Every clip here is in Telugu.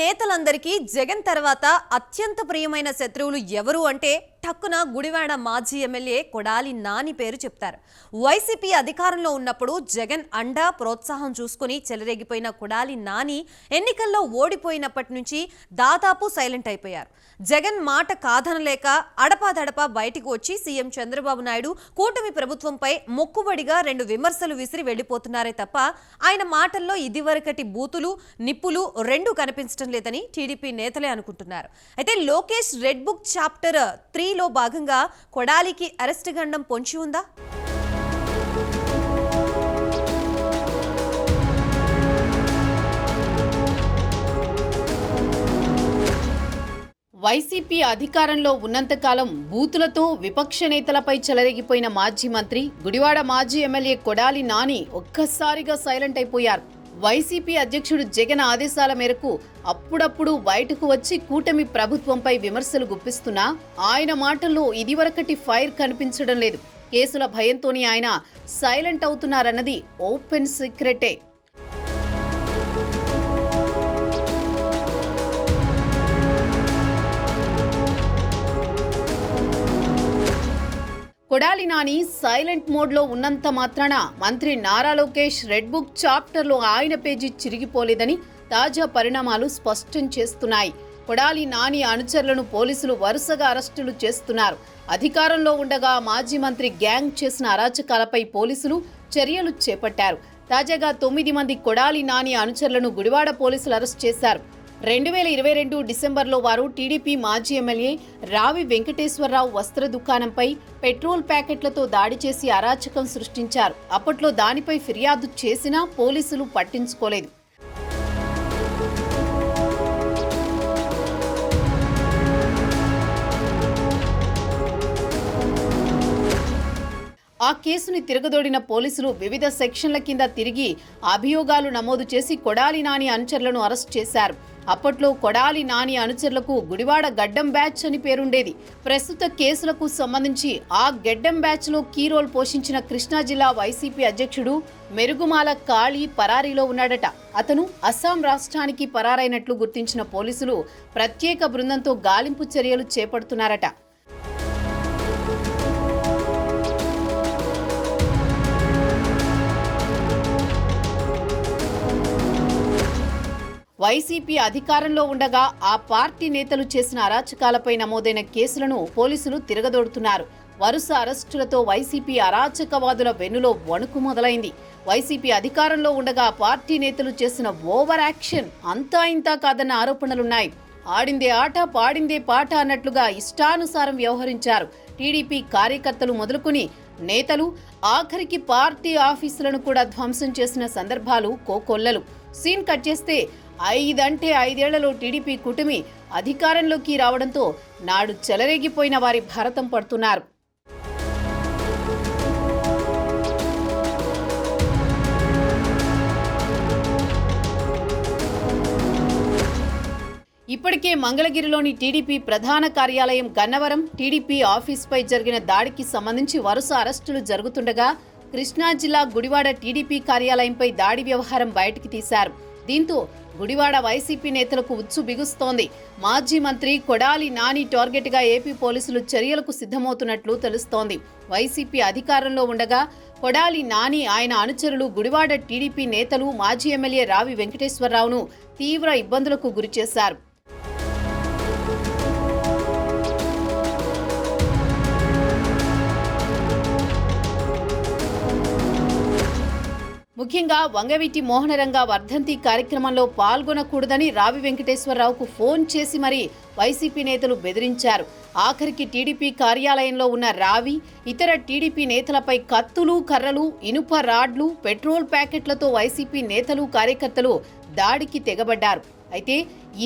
నేతలందరికీ జగన్ తర్వాత అత్యంత ప్రియమైన శత్రువులు ఎవరు అంటే టక్కున గుడివాడ మాజీ ఎమ్మెల్యే కొడాలి నాని పేరు చెప్తారు. వైసీపీ అధికారంలో ఉన్నప్పుడు జగన్ అండా ప్రోత్సాహం చూసుకుని చెలరేగిపోయిన కొడాలి నాని ఎన్నికల్లో ఓడిపోయినప్పటి నుంచి దాదాపు సైలెంట్ అయిపోయారు. జగన్ మాట కాదనలేక అడపాదడపా బయటికి వచ్చి సీఎం చంద్రబాబు నాయుడు కూటమి ప్రభుత్వంపై మొక్కుబడిగా 2 విమర్శలు విసిరి వెళ్లిపోతున్నారే తప్ప ఆయన మాటల్లో ఇదివరకటి బూతులు నిప్పులు రెండు కనిపించడం లేదని టీడీపీ నేతలే అనుకుంటున్నారు. అయితే లోకేష్ రెడ్ బుక్ చాప్టర్ 3లో భాగంగా కొడాలికి అరెస్ట్ గండం పొంచి ఉందా? వైసీపీ అధికారంలో ఉన్నంతకాలం బూతులతో విపక్ష నేతలపై చెలరేగిపోయిన మాజీ మంత్రి గుడివాడ మాజీ ఎమ్మెల్యే కొడాలి నాని ఒక్కసారిగా సైలెంట్ అయిపోయారు. వైసీపీ అధ్యక్షుడు జగన్ ఆదేశాల మేరకు అప్పుడప్పుడు బయటకు వచ్చి కూటమి ప్రభుత్వంపై విమర్శలు గుప్పిస్తున్నా ఆయన మాటల్లో ఇదివరకటి ఫైర్ కనిపించడం లేదు. కేసుల భయంతోనే ఆయన సైలెంట్ అవుతున్నారన్నది ఓపెన్ సీక్రెటే. కొడాలి నాని సైలెంట్ మోడ్లో ఉన్నంత మాత్రాన మంత్రి నారా లోకేష్ రెడ్ బుక్ చాప్టర్లో ఆయన పేజీ చిరిగిపోలేదని తాజా పరిణామాలు స్పష్టం చేస్తున్నాయి. కొడాలి నాని అనుచరులను పోలీసులు వరుసగా అరెస్టులు చేస్తున్నారు. అధికారంలో ఉండగా మాజీ మంత్రి గ్యాంగ్ చేసిన అరాచకాలపై పోలీసులు చర్యలు చేపట్టారు. తాజాగా 9 మంది కొడాలి నాని అనుచరులను గుడివాడ పోలీసులు అరెస్ట్ చేశారు. 2022 డిసెంబర్లో వారు టీడీపీ మాజీ ఎమ్మెల్యే రావి వెంకటేశ్వరరావు వస్త్ర దుకాణంపై పెట్రోల్ ప్యాకెట్లతో దాడి చేసి అరాచకం సృష్టించారు. అప్పట్లో దానిపై ఫిర్యాదు చేసినా పోలీసులు పట్టించుకోలేదు. ఆ కేసుని తిరగదోడిన పోలీసులు వివిధ సెక్షన్ల కింద తిరిగి అభియోగాలు నమోదు చేసి కొడాలి నాని అనుచరులను అరెస్ట్ చేశారు. అప్పట్లో కొడాలి నాని అనుచరులకు గుడివాడ గడ్డం బ్యాచ్ అని పేరుండేది. ప్రస్తుత కేసులకు సంబంధించి ఆ గడ్డం బ్యాచ్ లో కీ రోల్ పోషించిన కృష్ణా జిల్లా వైసీపీ అధ్యక్షుడు మెరుగుమాల కాళీ పరారీలో ఉన్నాడట. అతను అస్సాం రాష్ట్రానికి పరారైనట్లు గుర్తించిన పోలీసులు ప్రత్యేక బృందంతో గాలింపు చర్యలు చేపడుతున్నారట. వైసీపీ అధికారంలో ఉండగా ఆ పార్టీ నేతలు చేసిన అరాచకాలపై నమోదైన కేసులను పోలీసులు తిరగదోడుతున్నారు. వరుస అరెస్టులతో వైసీపీ అరాచకవాదుల వెన్నులో వణుకు మొదలైంది. వైసీపీ అధికారంలో ఉండగా పార్టీ నేతలు చేసిన ఓవర్ యాక్షన్ అంతా ఇంతా కాదన్న ఆరోపణలున్నాయి. ఆడిందే ఆట పాడిందే పాట అన్నట్లుగా ఇష్టానుసారం వ్యవహరించారు. టీడీపీ కార్యకర్తలు మొదలుకుని నేతలు ఆఖరికి పార్టీ ఆఫీసులను కూడా ధ్వంసం చేసిన సందర్భాలు కోకొల్లలు. సీన్ కట్ చేస్తే 5 అంటే 5 ఏళ్లలో టీడీపీ కూటమి అధికారంలోకి రావడంతో నాడు చెలరేగిపోయిన వారి భారతం పడుతున్నారు. ఇప్పటికే మంగళగిరిలోని టీడీపీ ప్రధాన కార్యాలయం గన్నవరం టీడీపీ ఆఫీస్పై జరిగిన దాడికి సంబంధించి వరుస అరెస్టులు జరుగుతుండగా కృష్ణా జిల్లా గుడివాడ టీడీపీ కార్యాలయంపై దాడి వ్యవహారం బయటికి తీశారు. దీంతో గుడివాడ వైసీపీ నేతలకు ఉచ్చు బిగుస్తోంది. మాజీ మంత్రి కొడాలి నాని టార్గెట్గా ఏపీ పోలీసులు చర్యలకు సిద్ధమవుతున్నట్లు తెలుస్తోంది. వైసీపీ అధికారంలో ఉండగా కొడాలి నాని ఆయన అనుచరులు గుడివాడ టీడీపీ నేతలు మాజీ ఎమ్మెల్యే రావి వెంకటేశ్వరరావును తీవ్ర ఇబ్బందులకు గురిచేశారు. ముఖ్యంగా వంగవీటి మోహనరంగ వర్ధంతి కార్యక్రమంలో పాల్గొనకూడదని రావి వెంకటేశ్వరరావుకు ఫోన్ చేసి మరీ వైసీపీ నేతలు బెదిరించారు. ఆఖరికి టీడీపీ కార్యాలయంలో ఉన్న రావి ఇతర టీడీపీ నేతలపై కత్తులు కర్రలు ఇనుప రాడ్లు పెట్రోల్ ప్యాకెట్లతో వైసీపీ నేతలు కార్యకర్తలు దాడికి తెగబడ్డారు. అయితే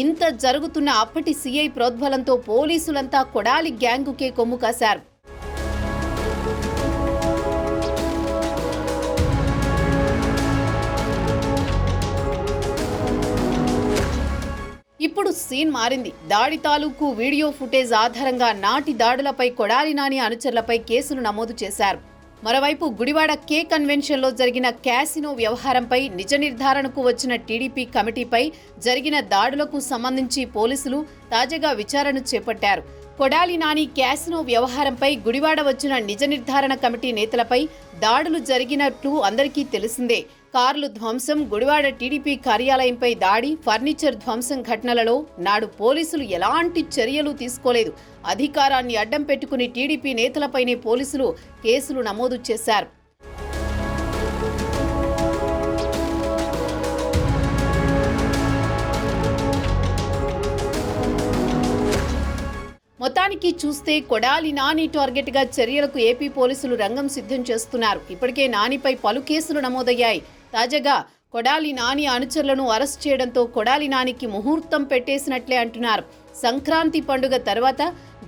ఇంత జరుగుతున్న అప్పటి సీఐ ప్రోద్బలంతో పోలీసులంతా కొడాలి గ్యాంగుకే కొమ్ము కాశారు. ఇప్పుడు సీన్ మారింది. దాడి తాలూకు వీడియో ఫుటేజ్ ఆధారంగా నాటి దాడులపై కొడాలి నాని అనుచరులపై కేసులు నమోదు చేశారు. మరోవైపు గుడివాడ కే కన్వెన్షన్లో జరిగిన క్యాసినో వ్యవహారంపై నిజ నిర్ధారణకు వచ్చిన టీడీపీ కమిటీపై జరిగిన దాడులకు సంబంధించి పోలీసులు తాజాగా విచారణ చేపట్టారు. కొడాలి నాని క్యాసినో వ్యవహారంపై గుడివాడ వచ్చిన నిజ నిర్ధారణ కమిటీ నేతలపై దాడులు జరిగినట్లు అందరికీ తెలిసిందే. కార్లు ధ్వంసం, గుడివాడ టీడీపీ కార్యాలయంపై దాడి, ఫర్నిచర్ ధ్వంసం ఘటనలలో నాడు పోలీసులు ఎలాంటి చర్యలు తీసుకోలేదు. అధికారాన్ని అడ్డం పెట్టుకుని టీడీపీ నేతలపైనే పోలీసులు కేసులు నమోదు చేశారు. మొత్తానికి చూస్తే కొడాలి నాని టార్గెట్ గా చర్యలకు ఏపీ పోలీసులు రంగం సిద్ధం చేస్తున్నారు. ఇప్పటికే నానిపై పలు కేసులు నమోదయ్యాయి. తాజాగా కొడాలి నాని అనుచరులను అరెస్ట్ చేయడంతో కొడాలి నానికి ముహూర్తం పెట్టేసినట్లే అంటున్నారు. సంక్రాంతి పండుగ తర్వాత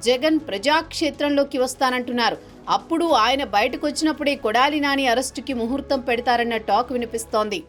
జగన్ ప్రజాక్షేత్రంలోకి వస్తానంటున్నారు. అప్పుడు ఆయన బయటకు వచ్చినప్పుడే కొడాలి నాని అరెస్టుకి ముహూర్తం పెడతారన్న టాక్ వినిపిస్తోంది.